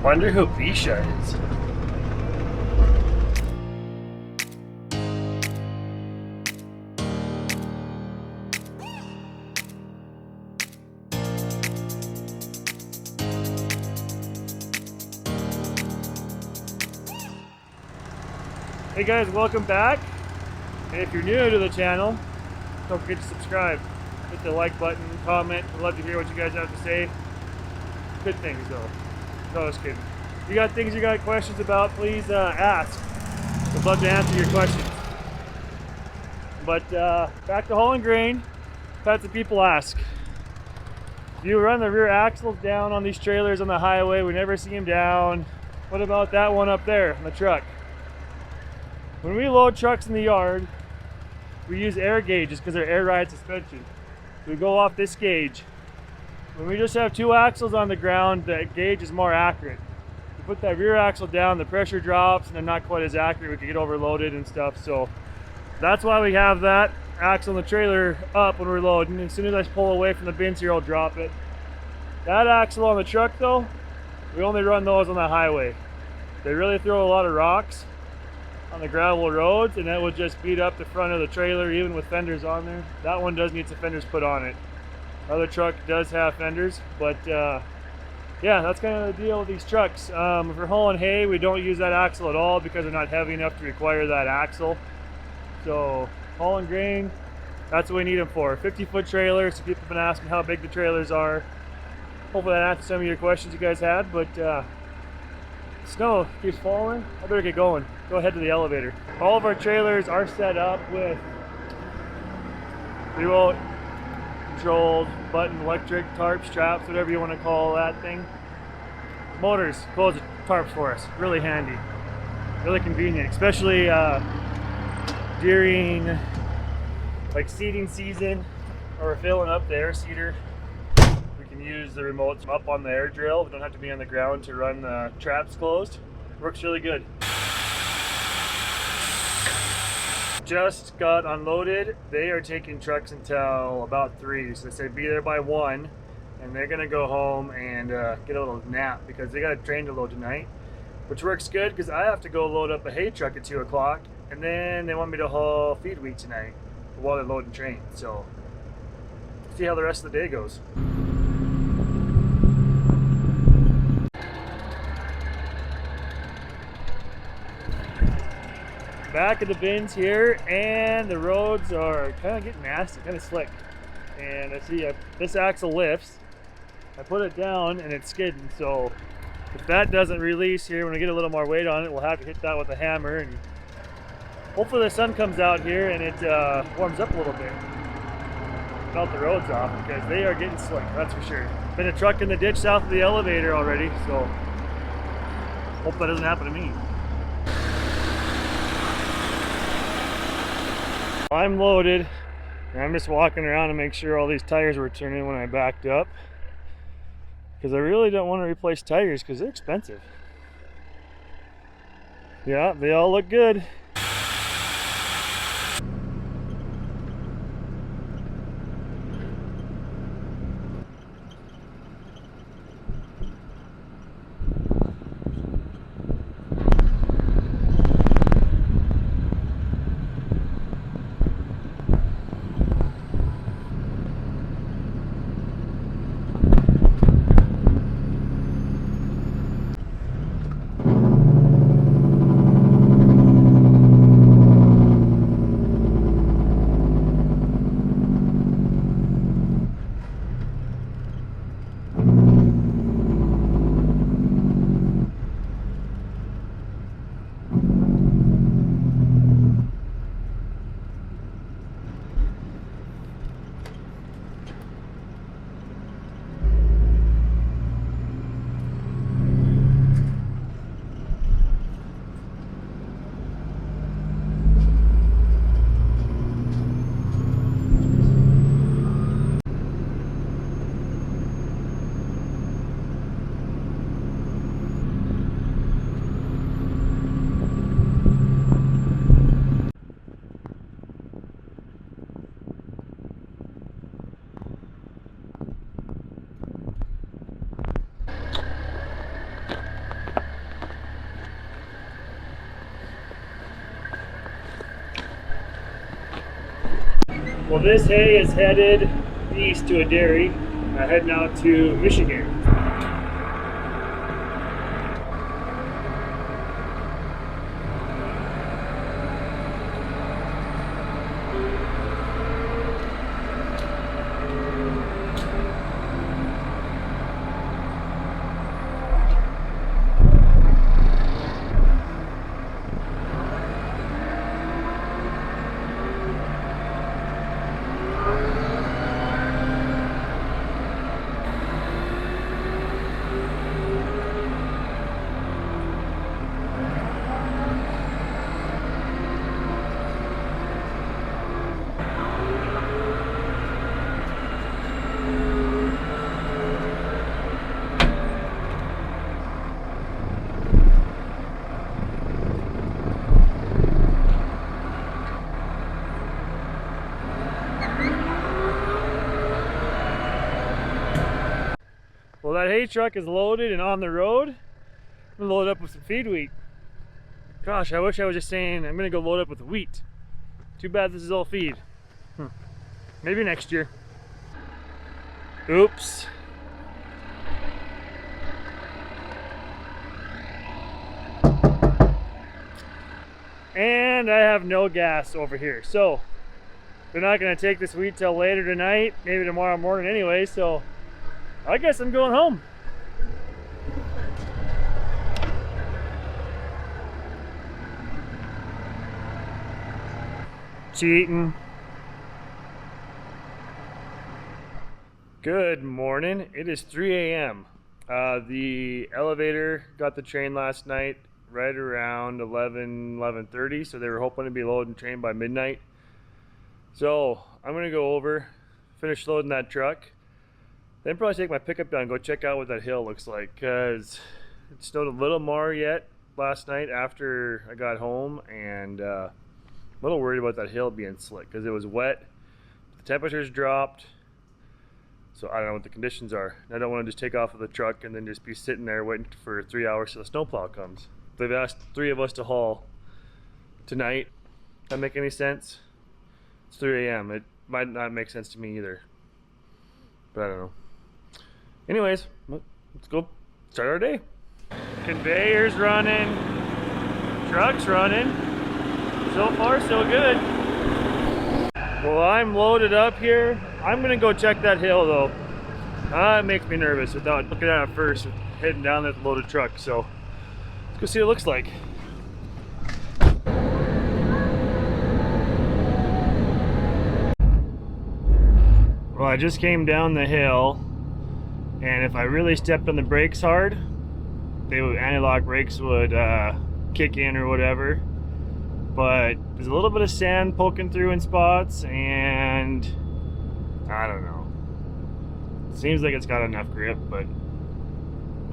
Wonder who Bisha is. Hey guys, welcome back. And if you're new to the channel, don't forget to subscribe. Hit the like button, comment. I'd love to hear what you guys have to say. Good things though. No, I was kidding. If you got things you got questions about, please ask. I'd love to answer your questions. But back to hauling grain. I've had some people ask. If you run the rear axles down on these trailers on the highway, we never see them down. What about that one up there on the truck? When we load trucks in the yard, we use air gauges because they're air ride suspension. We go off this gauge. When we just have two axles on the ground, the gauge is more accurate. We put that rear axle down, the pressure drops, and they're not quite as accurate. We can get overloaded and stuff. So that's why we have that axle in the trailer up when we're loading. As soon as I pull away from the bins here, I'll drop it. That axle on the truck though, we only run those on the highway. They really throw a lot of rocks on the gravel roads, and that will just beat up the front of the trailer even with fenders on there. That one does need some fenders put on it. Other truck does have fenders, but yeah, that's kind of the deal with these trucks. If we're hauling hay, we don't use that axle at all because they're not heavy enough to require that axle. So hauling grain, that's what we need them for. 50-foot trailer. So people have been asking how big the trailers are. Hopefully that answered some of your questions you guys had, but snow keeps falling. I better get going. Go ahead to the elevator. All of our trailers are set up with remote controlled button electric tarps, straps, whatever you want to call that thing. Motors close the tarps for us. Really handy. Really convenient, especially during like seeding season, or we're filling up the air seeder. We can use the remotes up on the air drill. We don't have to be on the ground to run the traps closed. Works really good. Just got unloaded. They are taking trucks until about 3, so they say be there by 1, and they're gonna go home and get a little nap because they got a train to load tonight, which works good because I have to go load up a hay truck at 2 o'clock, and then they want me to haul feed wheat tonight while they're loading train. So see how the rest of the day goes. Back of the bins here, and the roads are kind of getting nasty, kind of slick. And I see this axle lifts. I put it down and it's skidding, so if that doesn't release here when we get a little more weight on it, we'll have to hit that with a hammer, and hopefully the sun comes out here and it warms up a little bit. Melt the roads off because they are getting slick, that's for sure. Been a truck in the ditch south of the elevator already, so hope that doesn't happen to me. I'm loaded, and I'm just walking around to make sure all these tires were turning when I backed up, because I really don't want to replace tires because they're expensive. Yeah, they all look good. Well, this hay is headed east to a dairy, heading out to Michigan. Well, that hay truck is loaded and on the road. I'm gonna load up with some feed wheat. Gosh, I wish I was just saying I'm gonna go load up with wheat. Too bad this is all feed. Maybe next year. Oops. And I have no gas over here. So they're not gonna take this wheat till later tonight, maybe tomorrow morning anyway, so I guess I'm going home. Cheating. Good morning. It is 3 a.m. The elevator got the train last night right around 11:30, so they were hoping to be loading the train by midnight. So I'm gonna go over, finish loading that truck, then probably take my pickup down and go check out what that hill looks like, because it snowed a little more yet last night after I got home, and a little worried about that hill being slick because it was wet, the temperatures dropped, so I don't know what the conditions are. I don't want to just take off of the truck and then just be sitting there waiting for 3 hours till the snowplow comes. They've asked 3 of us to haul tonight. That make any sense? It's 3 a.m. It might not make sense to me either, but I don't know. Anyways, let's go start our day. Conveyor's running, truck's running. So far, so good. Well, I'm loaded up here. I'm gonna go check that hill though. It makes me nervous without looking at it first, heading down that loaded truck. So let's go see what it looks like. Well, I just came down the hill, and if I really stepped on the brakes hard, anti-lock brakes would kick in or whatever. But there's a little bit of sand poking through in spots, and I don't know. It seems like it's got enough grip, but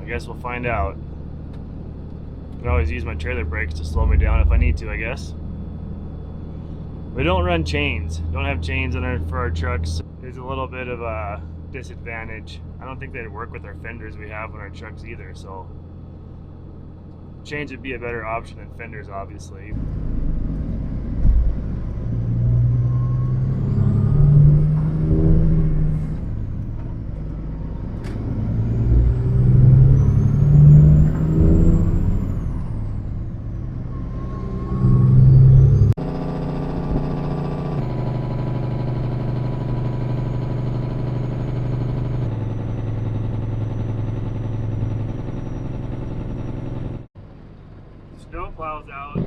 I guess we'll find out. I can always use my trailer brakes to slow me down if I need to, I guess. We don't run chains. Don't have chains for our trucks. There's a little bit of a disadvantage. I don't think they'd work with our fenders we have on our trucks either, so chains would be a better option than fenders, obviously. Snow plows out.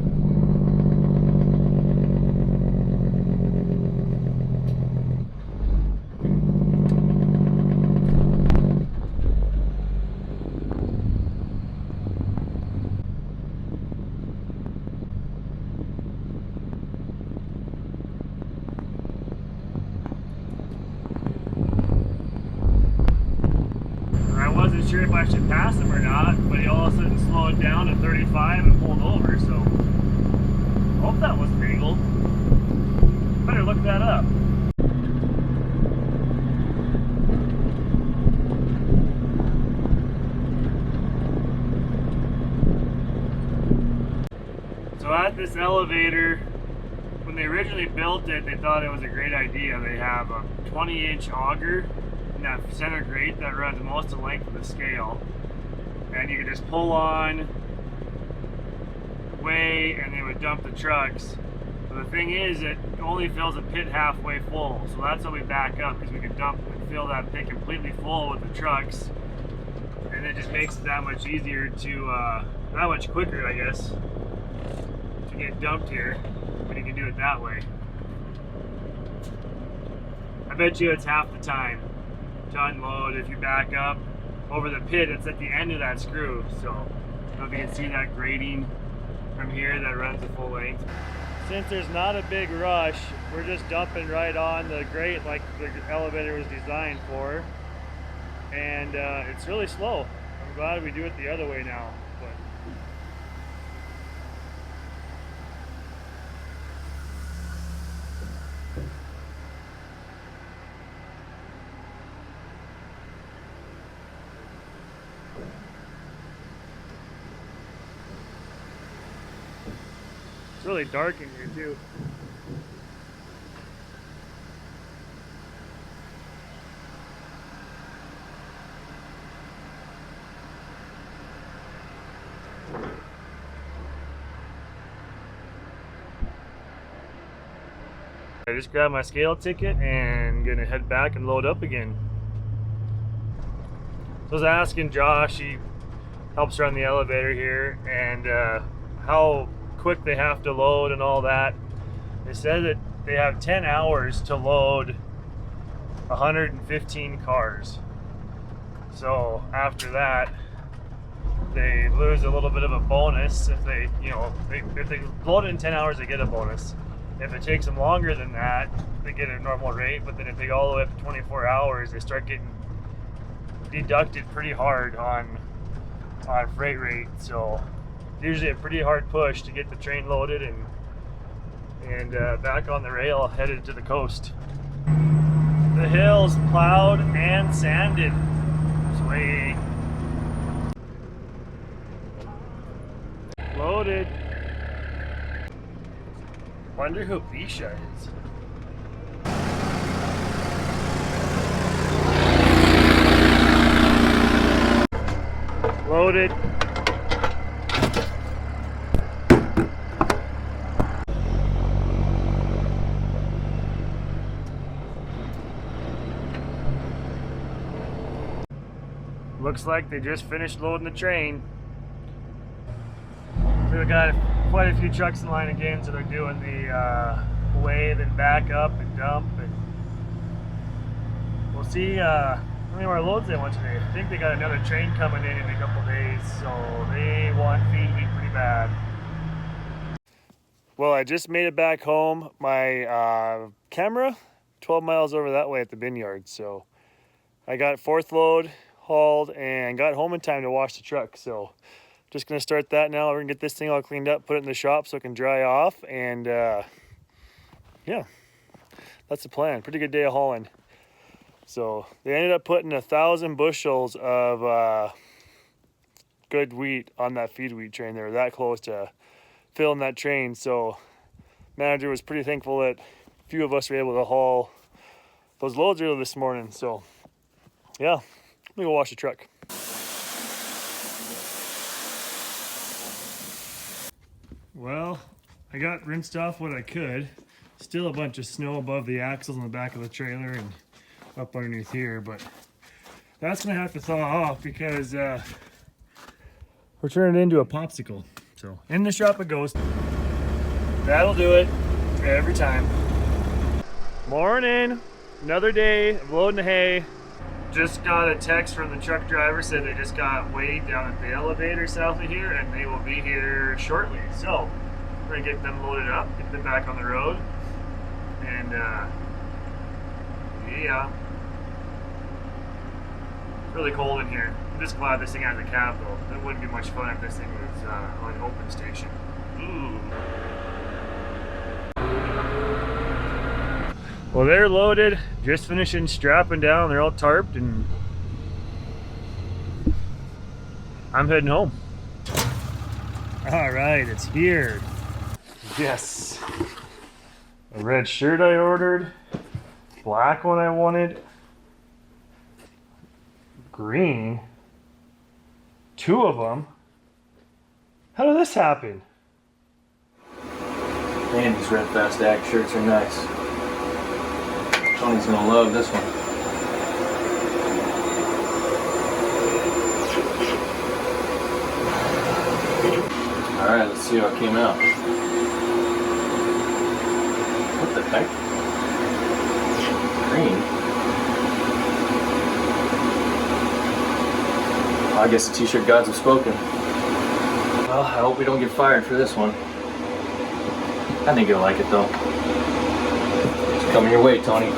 I wasn't sure if I should pass him or not, but he all of a sudden slowed down to 35 and pulled over, so hope that wasn't legal. Better look that up. So at this elevator, when when they originally built it, they thought it was a great idea. They have a 20-inch auger in that center grate that runs most of the length of the scale. And you can just pull on, weigh, and they would dump the trucks. But the thing is, it only fills a pit halfway full. So that's how we back up, because we can dump and fill that pit completely full with the trucks. And it just makes it that much easier to, that much quicker, I guess, to get dumped here when you can do it that way. I bet you it's half the time to unload if you back up over the pit. It's at the end of that screw, so I don't know if you can see that grating from here that runs the full length. Since there's not a big rush, we're just dumping right on the grate like the elevator was designed for, and it's really slow. I'm glad we do it the other way now. But it's really dark in here too. I just grabbed my scale ticket and gonna head back and load up again. So I was asking Josh, he helps run the elevator here, and how quick they have to load and all that. They said that they have 10 hours to load 115 cars. So after that, they lose a little bit of a bonus. If they, if they load it in 10 hours, they get a bonus. If it takes them longer than that, they get a normal rate. But then if they go all the way up to 24 hours, they start getting deducted pretty hard on freight rate. So usually a pretty hard push to get the train loaded and back on the rail headed to the coast. The hill's plowed and sanded. Sweet. Loaded. Wonder who Bisha is. Loaded. Looks like they just finished loading the train. We've got quite a few trucks in line again, so they're doing the wave and back up and dump, and we'll see how many more loads they want today. I think they got another train coming in a couple days, so they want feed wheat pretty bad. Well, I just made it back home. My camera 12 miles over that way at the bin yard, so I got fourth load hauled and got home in time to wash the truck. So just gonna start that now. We're gonna get this thing all cleaned up, put it in the shop so it can dry off, and yeah, that's the plan. Pretty good day of hauling. So they ended up putting 1,000 bushels of good wheat on that feed wheat train. They were that close to filling that train, so manager was pretty thankful that a few of us were able to haul those loads early this morning. So yeah, let me go wash the truck. Well, I got rinsed off what I could. Still a bunch of snow above the axles on the back of the trailer and up underneath here, but that's gonna have to thaw off because we're turning it into a popsicle. So in the shop it goes. That'll do it every time. Morning, another day of loading the hay. Just got a text from the truck driver, said they just got weighed down at the elevator south of here and they will be here shortly. So we're gonna get them loaded up, get them back on the road, and yeah. It's really cold in here. I'm just glad this thing has a cab though. It wouldn't be much fun if this thing was on an open station. Ooh. Well, they're loaded, just finishing strapping down. They're all tarped, and I'm heading home. All right, it's here. Yes. A red shirt I ordered. Black one I wanted. Green. 2 of them. How did this happen? Man, these Red Fast Act shirts are nice. Tony's gonna love this one. Alright, let's see how it came out. What the heck? Green? Well, I guess the t-shirt gods have spoken. Well, I hope we don't get fired for this one. I think you'll like it though. It's coming your way, Tony.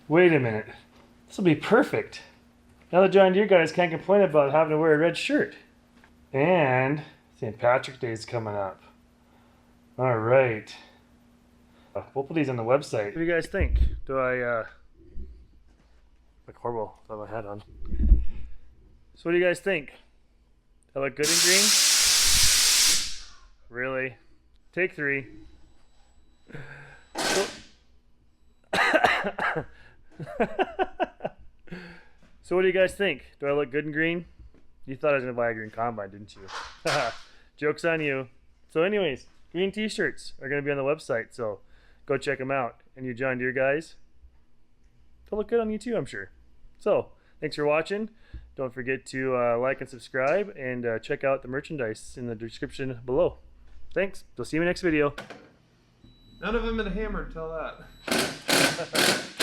Wait a minute. This will be perfect. Now the John Deere guys can't complain about having to wear a red shirt. And St. Patrick's Day is coming up. All right. We'll put these on the website. What do you guys think? Do I look horrible without my hat on? So what do you guys think? I look good in green? Really? Take 3. So what do you guys think? Do I look good in green? You thought I was going to buy a green combine, didn't you? Joke's on you. So anyways, green t-shirts are going to be on the website, so go check them out. And you John Deere guys, they'll look good on you too, I'm sure. So thanks for watching. Don't forget to like and subscribe, and check out the merchandise in the description below. Thanks. We'll see you in the next video. None of them had a hammer until that.